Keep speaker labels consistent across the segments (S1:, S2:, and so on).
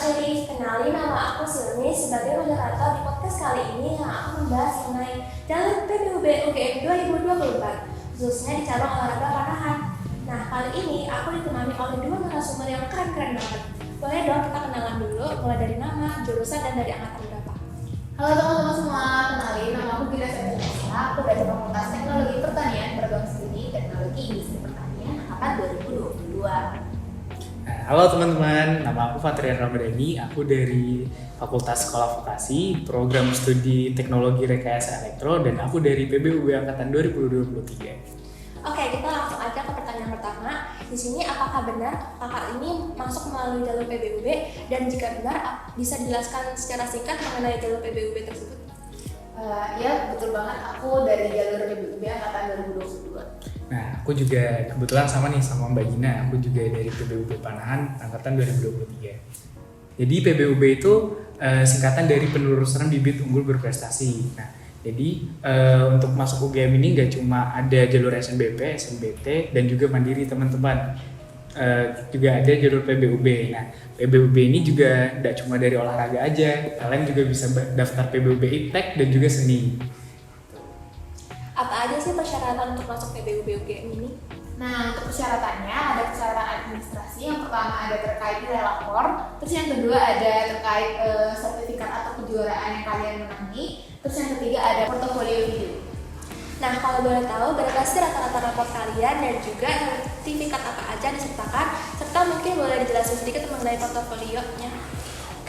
S1: Sherry, kenalin nama aku Silmi sebagai moderator di podcast kali ini yang akan membahas mengenai jalur PBUB UGM 2024, khususnya di cabang olahraga panahan. Nah, kali ini aku ditemani oleh dua narasumber yang keren-keren banget. Boleh dong kita kenalan dulu, mulai dari nama, jurusan, dan dari angkatan berapa?
S2: Halo teman-teman semua, kenalin nama aku Gira Septiasa. Aku dari Fakultas Teknologi Pertanian, Program Studi Teknologi Industri Pertanian angkatan 2022.
S3: Halo teman-teman, nama aku Fatrian Ramadhani, aku dari Fakultas Sekolah Vokasi, Program Studi Teknologi Rekayasa Elektro, dan aku dari PBUB Angkatan 2023.
S1: Oke, kita langsung aja ke pertanyaan pertama. Di sini, apakah benar kakak ini masuk melalui jalur PBUB? Dan jika benar, bisa dijelaskan secara singkat mengenai jalur PBUB tersebut?
S2: Ya, betul banget. Aku dari jalur PBUB Angkatan 2022.
S3: Nah, aku juga kebetulan sama nih sama Mbak Gina, aku juga dari PBUB Panahan Angkatan 2023. Jadi PBUB itu singkatan dari penelusuran bibit unggul berprestasi. Nah, jadi untuk masuk UGM ini nggak cuma ada jalur SNBP, SNBT, dan juga mandiri teman-teman. Juga ada jalur PBUB. Nah, PBUB ini juga nggak cuma dari olahraga aja, kalian juga bisa daftar PBUB IPTEK dan juga seni.
S1: Apa aja sih persyaratan untuk masuk PBUB UGM ini?
S2: Nah, untuk persyaratannya ada persyaratan administrasi. Yang pertama ada terkait nilai lapor, terus yang kedua ada terkait sertifikat atau kejuaraan yang kalian menangi, terus yang ketiga ada portofolio video.
S1: Nah, kalau boleh tahu, berapa sih rata-rata rapor kalian dan juga sertifikat apa aja disertakan, serta mungkin boleh dijelasin sedikit mengenai portofolionya.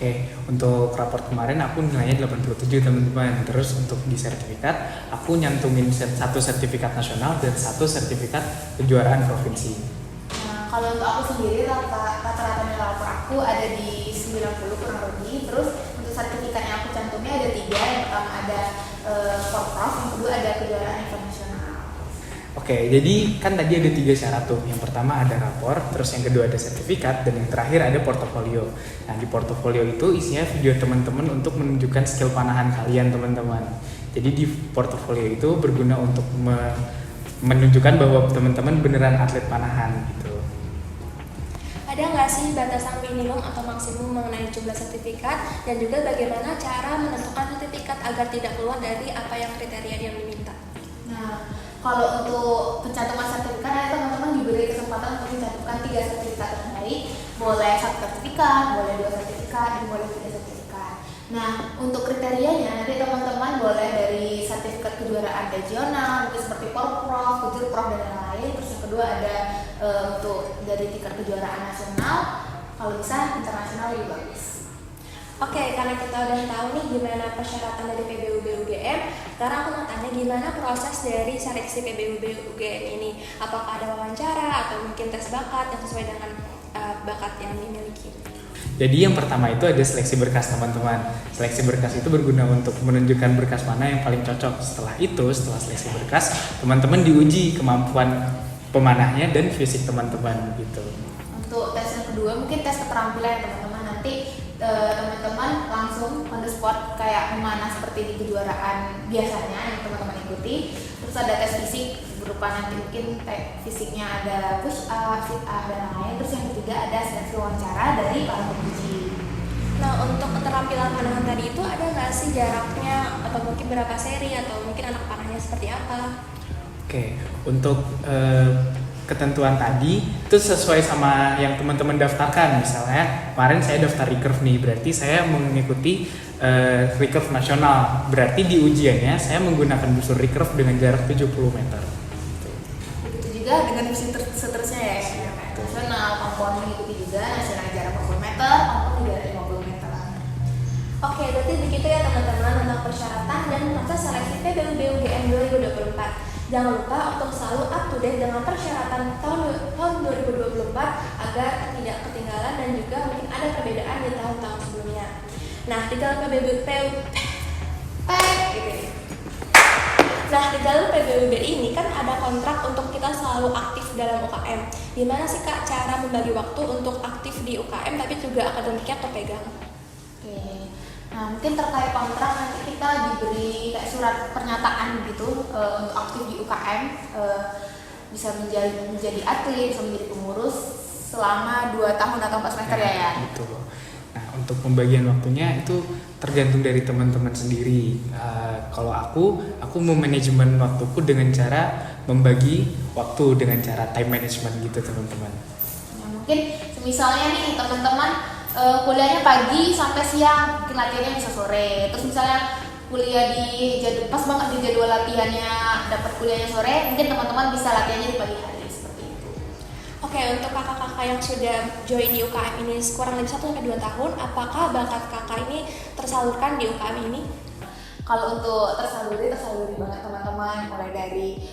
S3: Oke, untuk raport kemarin aku nilainya 87 teman-teman. Terus untuk di sertifikat, aku nyantumin satu sertifikat nasional dan satu sertifikat kejuaraan provinsi.
S2: Nah, kalau untuk aku sendiri rata-rata nilai lapor aku ada di 90 kurang lebih. Terus untuk sertifikat yang aku cantumnya ada 3. Yang pertama ada Porprov, yang kedua ada kejuaraan internasional.
S3: Oke, jadi kan tadi ada 3 syarat tuh. Yang pertama ada rapor, terus yang kedua ada sertifikat, dan yang terakhir ada portofolio. Nah, di portofolio itu isinya video teman-teman untuk menunjukkan skill panahan kalian teman-teman. Jadi di portofolio itu berguna untuk menunjukkan bahwa teman-teman beneran atlet panahan gitu.
S1: Ada nggak sih batasan minimum atau maksimum mengenai jumlah sertifikat dan juga bagaimana cara menentukan sertifikat agar tidak keluar dari apa yang kriteria yang diminta?
S2: Nah, kalau untuk pencantuman sertifikat, ada teman-teman diberi kesempatan untuk mencantumkan 3 sertifikat terbaik. Boleh 1 sertifikat, boleh 2 sertifikat, dan boleh 3 sertifikat. Nah, untuk kriterianya nanti teman-teman boleh dari sertifikat kejuaraan regional, mungkin seperti Porprov, Kujurprov, dan lain-lain. Terus yang kedua ada untuk dari tingkat kejuaraan nasional, kalau bisa internasional lebih bagus.
S1: Oke, karena kita udah tahu nih gimana persyaratan dari PBUB UGM, sekarang aku mau tanya gimana proses dari seleksi PBUB UGM ini. Apakah ada wawancara atau mungkin tes bakat yang sesuai dengan bakat yang dimiliki?
S3: Jadi yang pertama itu ada seleksi berkas teman-teman. Seleksi berkas itu berguna untuk menunjukkan berkas mana yang paling cocok. Setelah seleksi berkas, teman-teman diuji kemampuan pemanahnya dan fisik teman-teman gitu.
S2: Untuk tes yang kedua mungkin tes keterampilan teman-teman. Nanti teman-teman langsung on the spot kayak memanah seperti di kejuaraan biasanya yang teman-teman ikuti. Terus ada tes fisik berupa nanti mungkin fisiknya ada push up, sit up, dan lain-lain. Terus yang ketiga ada seleksi wawancara dari para penguji.
S1: Nah, untuk keterampilan panahan tadi itu ada nggak sih jaraknya atau mungkin berapa seri atau mungkin anak panahnya seperti apa?
S3: Oke, untuk ketentuan tadi itu sesuai sama yang teman-teman daftarkan. Misalnya kemarin saya daftar recurve nih, berarti saya mengikuti recurve nasional. Berarti di ujiannya saya menggunakan busur recurve dengan jarak 70 meter.
S2: Begitu juga dengan seterusnya ya, nasional, pampuan mengikuti juga nasional jarak 40 meter, pampuan jarak 50 meter.
S1: Oke, berarti begitu ya teman-teman tentang persyaratan dan proses seleksi PBUB UGM 2024. Jangan lupa untuk selalu up to date dengan persyaratan tahun 2024 agar tidak ketinggalan dan juga mungkin ada perbedaan di tahun-tahun sebelumnya. Nah, di dalam PBUB ini kan ada kontrak untuk kita selalu aktif dalam UKM. Gimana sih Kak cara membagi waktu untuk aktif di UKM tapi juga akademiknya terpegang?
S2: Oke. Nah, mungkin terkait kontrak nanti kita diberi kayak surat pernyataan gitu untuk aktif di UKM, bisa menjadi atlet, bisa menjadi pengurus selama 2 tahun atau 4 semester ya.
S3: Betul. Nah, untuk pembagian waktunya itu tergantung dari teman-teman sendiri. Kalau aku memanajemen waktuku dengan cara membagi waktu dengan cara time management gitu teman-teman.
S2: Nah, mungkin misalnya nih teman-teman kuliahnya pagi sampai siang, mungkin latihannya bisa sore. Terus misalnya kuliah pas banget di jadwal latihannya dapat kuliahnya sore, mungkin teman-teman bisa latihannya di pagi hari seperti itu.
S1: Oke, untuk kakak-kakak yang sudah join di UKM ini kurang lebih 1-2 tahun, apakah bakat kakak ini tersalurkan di UKM ini?
S2: Kalau untuk tersaluri banget teman-teman, mulai dari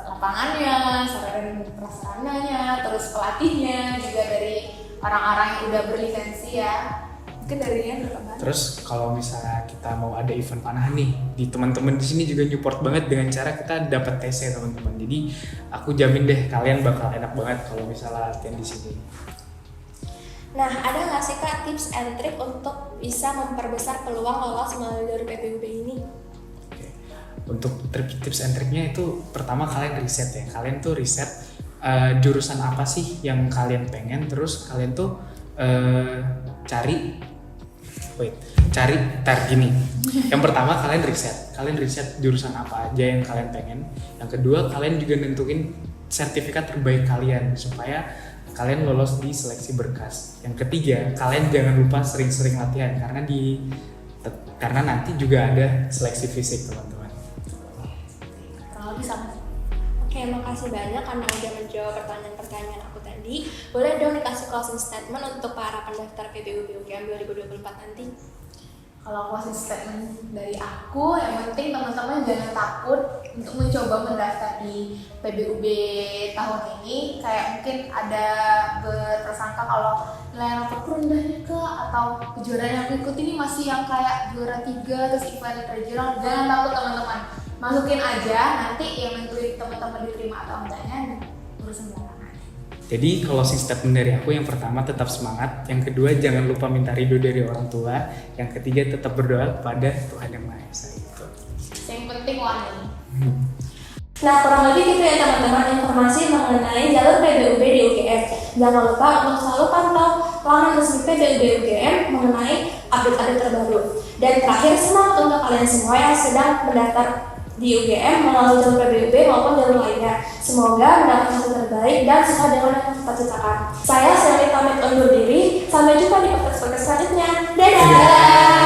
S2: lapangannya, sarana prasarananya, terus pelatihnya, juga dari orang-orang yang udah berlisensi ya. Mungkin dari Rian berkembang.
S3: Terus kalau misalnya kita mau ada event panahan nih, di teman-teman di sini juga support banget dengan cara kita dapat TC teman-teman. Jadi aku jamin deh kalian bakal enak banget kalau misalnya latihan di sini.
S1: Nah, ada nggak sih Kak tips and trick untuk bisa memperbesar peluang lolos melalui jalur PPUB ini?
S3: Oke. Untuk tips and triknya itu pertama kalian riset ya. Kalian tuh riset jurusan apa sih yang kalian pengen, terus kalian tuh cari gini. Yang pertama kalian riset jurusan apa aja yang kalian pengen. Yang kedua kalian juga nentuin sertifikat terbaik kalian supaya kalian lolos di seleksi berkas. Yang ketiga kalian jangan lupa sering-sering latihan karena nanti juga ada seleksi fisik teman-teman.
S2: Kalau bisa.
S1: Oke, makasih banyak karena udah menjawab pertanyaan-pertanyaan aku tadi. Boleh dong dikasih closing statement untuk para pendaftar PPUB UGM 2024 nanti?
S2: Kalau closing statement dari aku, yang penting teman-teman jangan takut untuk mencoba mendaftar di PBUB tahun ini. Kayak mungkin ada berprasangka kalau nilai rapotku rendahnya atau kejuaraan yang aku ikuti ini masih yang kayak juara 3 terus event regional. Jangan takut teman-teman, masukin aja, nanti yang nentuin teman-teman diterima atau enggaknya urusan belakangan.
S3: Jadi closing statement dari aku yang pertama tetap semangat, yang kedua jangan lupa minta ridho dari orang tua, yang ketiga tetap berdoa kepada Tuhan Yang Maha Esa itu.
S2: Yang penting wani.
S1: Nah, kurang lebih gitu ya teman-teman informasi mengenai jalur PPUB di UGM. Jangan lupa untuk selalu pantau laman resmi PPUB UGM mengenai update-update terbaru. Dan terakhir, semangat untuk kalian semua yang sedang mendaftar di UGM melalui jalur PPUB maupun jalur lainnya. Semoga mendapat hasil terbaik dan sesuai dengan yang kita cita-citakan. Saya Sally pamit undur diri. Sampai jumpa di podcast selanjutnya. Dadah!